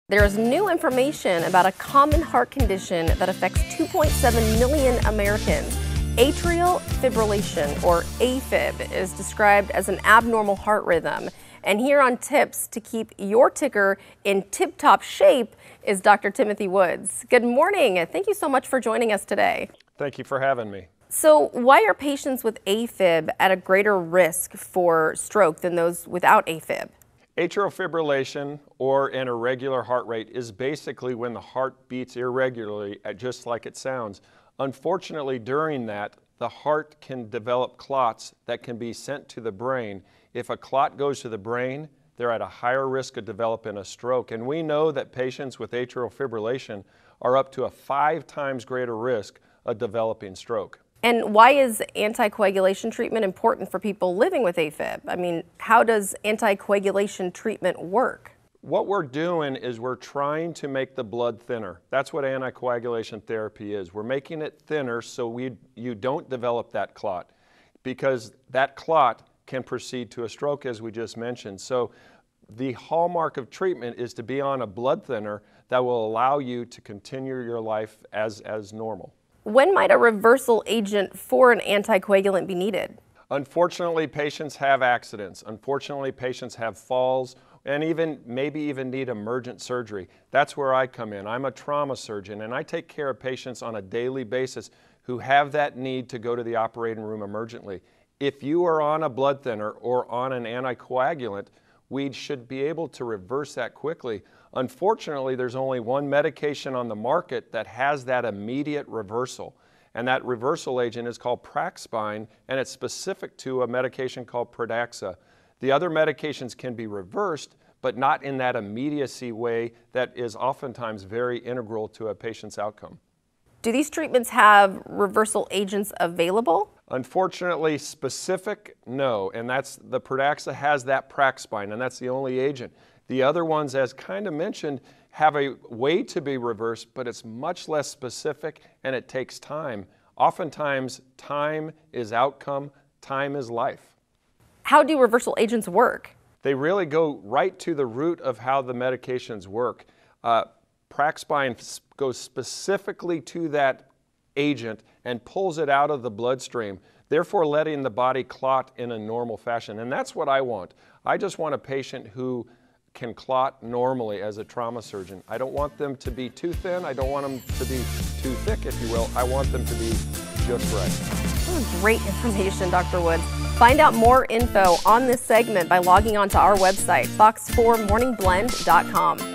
There's new information about a common heart condition that affects 2.7 million Americans. Atrial fibrillation, or AFib, is described as an abnormal heart rhythm. And here on Tips to keep your ticker in tip-top shape is Dr. Timothy Woods. Good morning. Thank you so much for joining us today. Thank you for having me. So why are patients with AFib at a greater risk for stroke than those without AFib? Atrial fibrillation, or an irregular heart rate, is basically when the heart beats irregularly, just like it sounds. Unfortunately, during that, the heart can develop clots that can be sent to the brain. If a clot goes to the brain, they're at a higher risk of developing a stroke. And we know that patients with atrial fibrillation are up to a 5 times greater risk of developing stroke. And why is anticoagulation treatment important for people living with AFib? I mean, how does anticoagulation treatment work? What we're doing is we're trying to make the blood thinner. That's what anticoagulation therapy is. We're making it thinner so you don't develop that clot, because that clot can proceed to a stroke, as we just mentioned. So the hallmark of treatment is to be on a blood thinner that will allow you to continue your life as normal. When might a reversal agent for an anticoagulant be needed? Unfortunately, patients have accidents. Unfortunately, patients have falls, and maybe even need emergent surgery. That's where I come in. I'm a trauma surgeon, and I take care of patients on a daily basis who have that need to go to the operating room emergently. If you are on a blood thinner or on an anticoagulant, we should be able to reverse that quickly. Unfortunately, there's only one medication on the market that has that immediate reversal, and that reversal agent is called Praxbind, and it's specific to a medication called Praxbind. The other medications can be reversed, but not in that immediacy way that is oftentimes very integral to a patient's outcome. Do these treatments have reversal agents available? Unfortunately, specific, no, and the Praxbind has that Praxbind, and that's the only agent. The other ones, as kind of mentioned, have a way to be reversed, but it's much less specific and it takes time. Oftentimes, time is outcome, time is life. How do reversal agents work? They really go right to the root of how the medications work. Praxbind goes specifically to that agent and pulls it out of the bloodstream, therefore letting the body clot in a normal fashion. And that's what I want. I just want a patient who can clot normally as a trauma surgeon. I don't want them to be too thin. I don't want them to be too thick, if you will. I want them to be just right. Great information, Dr. Woods. Find out more info on this segment by logging onto our website, fox4morningblend.com.